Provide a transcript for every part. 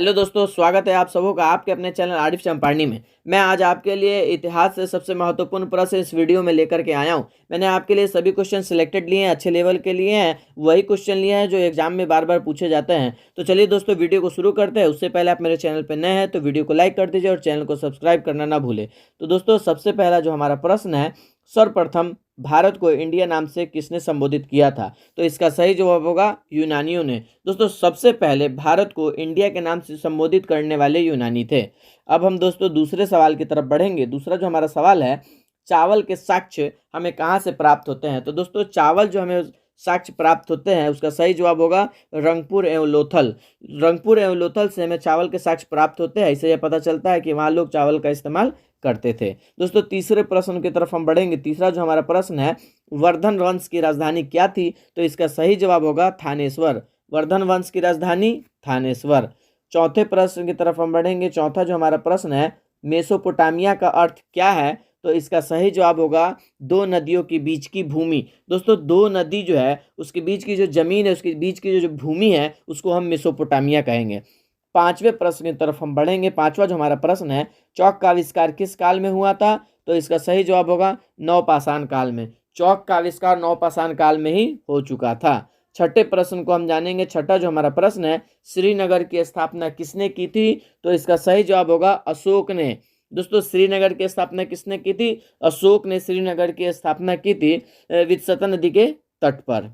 Hello दोस्तों, स्वागत है आप सबों का आपके अपने चैनल आरिफ चंपारनी में। मैं आज आपके लिए इतिहास से सबसे महत्वपूर्ण प्रश्न इस वीडियो में लेकर के आया हूं। मैंने आपके लिए सभी क्वेश्चन सिलेक्टेड लिए हैं, अच्छे लेवल के लिए हैं, वही क्वेश्चन लिए हैं जो एग्जाम में बार बार पूछे जाते हैं। तो चलिए दोस्तों, वीडियो को शुरू करते हैं। उससे पहले आप मेरे चैनल पर नए हैं तो वीडियो को लाइक कर दीजिए और चैनल को सब्सक्राइब करना ना भूले। तो दोस्तों, सबसे पहला जो हमारा प्रश्न है, सर्वप्रथम भारत को इंडिया नाम से किसने संबोधित किया था? तो इसका सही जवाब होगा यूनानियों ने। दोस्तों, सबसे पहले भारत को इंडिया के नाम से संबोधित करने वाले यूनानी थे। अब हम दोस्तों दूसरे सवाल की तरफ बढ़ेंगे। दूसरा जो हमारा सवाल है, चावल के साक्ष्य हमें कहाँ से प्राप्त होते हैं? तो दोस्तों, चावल जो हमें साक्ष्य प्राप्त होते हैं उसका सही जवाब होगा रंगपुर एवं लोथल। रंगपुर एवं लोथल से हमें चावल के साक्ष्य प्राप्त होते हैं। इससे यह पता चलता है कि वहाँ लोग चावल का इस्तेमाल करते थे। दोस्तों, तीसरे प्रश्न की तरफ हम बढ़ेंगे। तीसरा जो हमारा प्रश्न है, वर्धन वंश की राजधानी क्या थी? तो इसका सही जवाब होगा थानेश्वर। वर्धन वंश की राजधानी थानेश्वर। चौथे प्रश्न की तरफ हम बढ़ेंगे। चौथा जो हमारा प्रश्न है, मेसोपोटामिया का अर्थ क्या है? तो इसका सही जवाब होगा दो नदियों के बीच की भूमि। दोस्तों, दो नदी जो है उसके बीच की जो जमीन है, उसके बीच की जो भूमि है, उसको हम मेसोपोटामिया कहेंगे। पांचवें प्रश्न की तरफ हम बढ़ेंगे। पांचवा जो हमारा प्रश्न है, चौक का आविष्कार किस काल में हुआ था? तो इसका सही जवाब होगा नवपाषाण काल में। चौक का आविष्कार नवपाषाण काल में ही हो चुका था। छठे प्रश्न को हम जानेंगे। छठा जो हमारा प्रश्न है, श्रीनगर की स्थापना किसने की थी? तो इसका सही जवाब होगा अशोक ने। दोस्तों, श्रीनगर की स्थापना किसने की थी? अशोक ने श्रीनगर की स्थापना की थी वित्सता नदी के तट पर।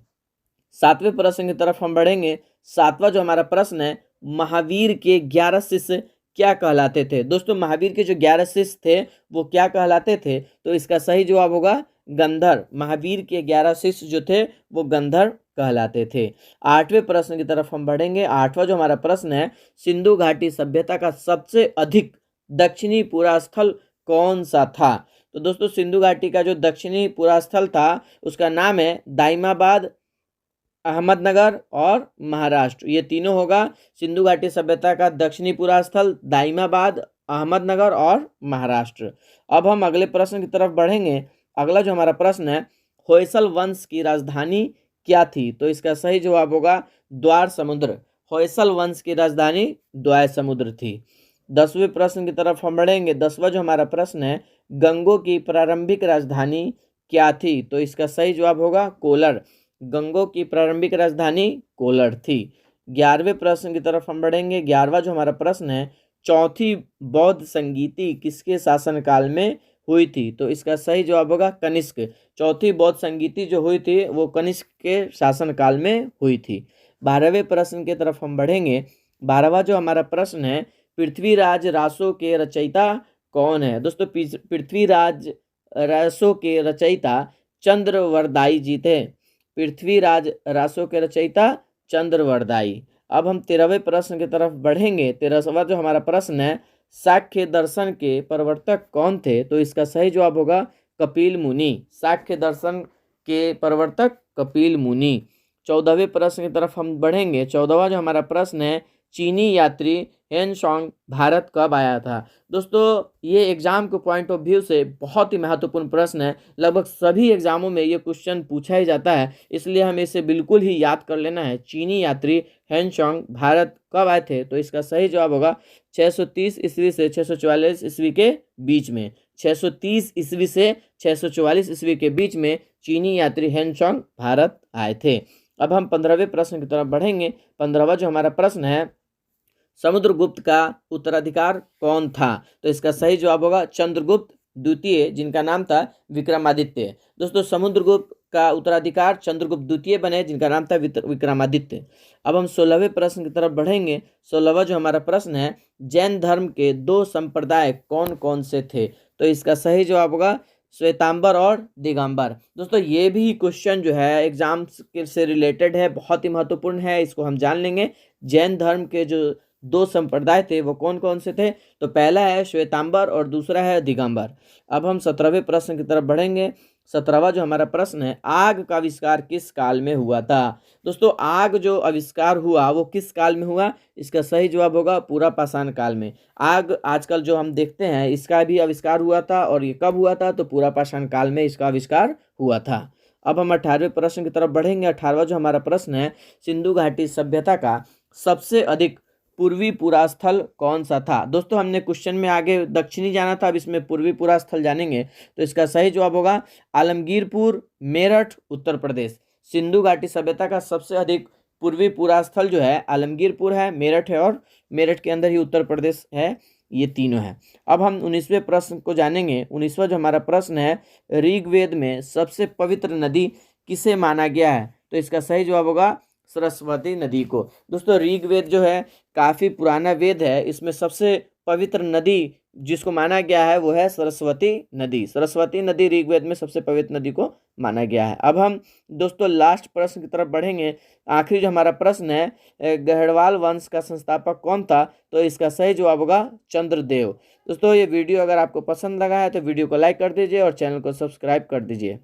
सातवें प्रश्न की तरफ हम बढ़ेंगे। सातवां जो हमारा प्रश्न है, महावीर के 11 शिष्य क्या कहलाते थे? दोस्तों, महावीर के जो 11 शिष्य थे वो क्या कहलाते थे? तो इसका सही जवाब होगा गंधर्व। महावीर के 11 शिष्य जो थे वो गंधर्व कहलाते थे। आठवें प्रश्न की तरफ हम बढ़ेंगे। आठवां जो हमारा प्रश्न है, सिंधु घाटी सभ्यता का सबसे अधिक दक्षिणी पुरास्थल कौन सा था? तो दोस्तों, सिंधु घाटी का जो दक्षिणी पुरास्थल था उसका नाम है दाइमाबाद, अहमदनगर और महाराष्ट्र। ये तीनों होगा सिंधु घाटी सभ्यता का दक्षिणी पुरास्थल, दाइमाबाद, अहमदनगर और महाराष्ट्र। अब हम अगले प्रश्न की तरफ बढ़ेंगे। अगला जो हमारा प्रश्न है, होयसल वंश की राजधानी क्या थी? तो इसका सही जवाब होगा द्वार समुद्र। होयसल वंश की राजधानी द्वार समुद्र थी। 10वें प्रश्न की तरफ हम बढ़ेंगे। 10वां जो हमारा प्रश्न है, गंगों की प्रारंभिक राजधानी क्या थी? तो इसका सही जवाब होगा कोलर। गंगों की प्रारंभिक राजधानी कोलर थी। 11वें प्रश्न की तरफ हम बढ़ेंगे। 11वां जो हमारा प्रश्न है, चौथी बौद्ध संगीति किसके शासनकाल में हुई थी? तो इसका सही जवाब होगा कनिष्क। चौथी बौद्ध संगीति जो हुई थी वो कनिष्क के शासनकाल में हुई थी। 12वें प्रश्न की तरफ हम बढ़ेंगे। 12वां जो हमारा प्रश्न है, पृथ्वीराज रासो के रचयिता कौन है? दोस्तों, पृथ्वीराज रासो के रचयिता चंद्रवरदाई जी थे। पृथ्वीराज रासो के रचयिता चंद्रवरदाई। अब हम 13वें प्रश्न की तरफ बढ़ेंगे। 13वां जो हमारा प्रश्न है, सांख्य दर्शन के प्रवर्तक कौन थे? तो इसका सही जवाब होगा कपिल मुनि। सांख्य दर्शन के प्रवर्तक कपिल मुनि। 14वें प्रश्न की तरफ हम बढ़ेंगे। 14वां जो हमारा प्रश्न है, चीनी यात्री हेनसोंग भारत कब आया था? दोस्तों, ये एग्जाम के पॉइंट ऑफ व्यू से बहुत ही महत्वपूर्ण प्रश्न है। लगभग सभी एग्जामों में ये क्वेश्चन पूछा ही जाता है, इसलिए हमें इसे बिल्कुल ही याद कर लेना है। चीनी यात्री हेनसोंग भारत कब आए थे? तो इसका सही जवाब होगा 630 ईस्वी से 644 ईस्वी के बीच में। 630 ईस्वी से 644 ईस्वी के बीच में चीनी यात्री हेनसोंग भारत आए थे। अब हम 15वें प्रश्न की तरफ बढ़ेंगे। 15वां जो हमारा प्रश्न है, समुद्रगुप्त का उत्तराधिकार कौन था? तो इसका सही जवाब होगा चंद्रगुप्त द्वितीय, जिनका नाम था विक्रमादित्य। दोस्तों, समुद्रगुप्त का उत्तराधिकार चंद्रगुप्त द्वितीय बने, जिनका नाम था विक्रमादित्य। अब हम 16वें प्रश्न की तरफ बढ़ेंगे। 16वां जो हमारा प्रश्न है, जैन धर्म के दो संप्रदाय कौन कौन से थे? तो इसका सही जवाब होगा श्वेतांबर और दिगंबर। दोस्तों, ये भी क्वेश्चन जो है एग्जाम से रिलेटेड है, बहुत ही महत्वपूर्ण है, इसको हम जान लेंगे। जैन धर्म के जो दो संप्रदाय थे वो कौन कौन से थे? तो पहला है श्वेतांबर और दूसरा है दिगंबर। अब हम 17वें प्रश्न की तरफ बढ़ेंगे। 17वां जो हमारा प्रश्न है, आग का आविष्कार किस काल में हुआ था? दोस्तों, आग जो आविष्कार हुआ वो किस काल में हुआ? इसका सही जवाब होगा पूरा पाषाण काल में। आग आजकल जो हम देखते हैं इसका भी आविष्कार हुआ था, और ये कब हुआ था? तो पूरा पाषाण काल में इसका आविष्कार हुआ था। अब हम 18वें प्रश्न की तरफ बढ़ेंगे। 18वां जो हमारा प्रश्न है, सिंधु घाटी सभ्यता का सबसे अधिक पूर्वी पुरास्थल कौन सा था? दोस्तों हमने क्वेश्चन में आगे दक्षिणी जाना था, अब इसमें पूर्वी पुरास्थल जानेंगे। तो इसका सही जवाब होगा आलमगीरपुर, मेरठ, उत्तर प्रदेश। सिंधु घाटी सभ्यता का सबसे अधिक पूर्वी पुरास्थल जो है आलमगीरपुर है, मेरठ है और मेरठ के अंदर ही उत्तर प्रदेश है। ये तीनों हैं। अब हम 19वें प्रश्न को जानेंगे। 19वां जो हमारा प्रश्न है, ऋग्वेद में सबसे पवित्र नदी किसे माना गया है? तो इसका सही जवाब होगा सरस्वती नदी को। दोस्तों ऋग्वेद जो है काफ़ी पुराना वेद है, इसमें सबसे पवित्र नदी जिसको माना गया है वो है सरस्वती नदी। सरस्वती नदी ऋग्वेद में सबसे पवित्र नदी को माना गया है। अब हम दोस्तों लास्ट प्रश्न की तरफ बढ़ेंगे। आखिरी जो हमारा प्रश्न है, गढ़वाल वंश का संस्थापक कौन था? तो इसका सही जवाब होगा चंद्रदेव। दोस्तों ये वीडियो अगर आपको पसंद लगा है तो वीडियो को लाइक कर दीजिए और चैनल को सब्सक्राइब कर दीजिए।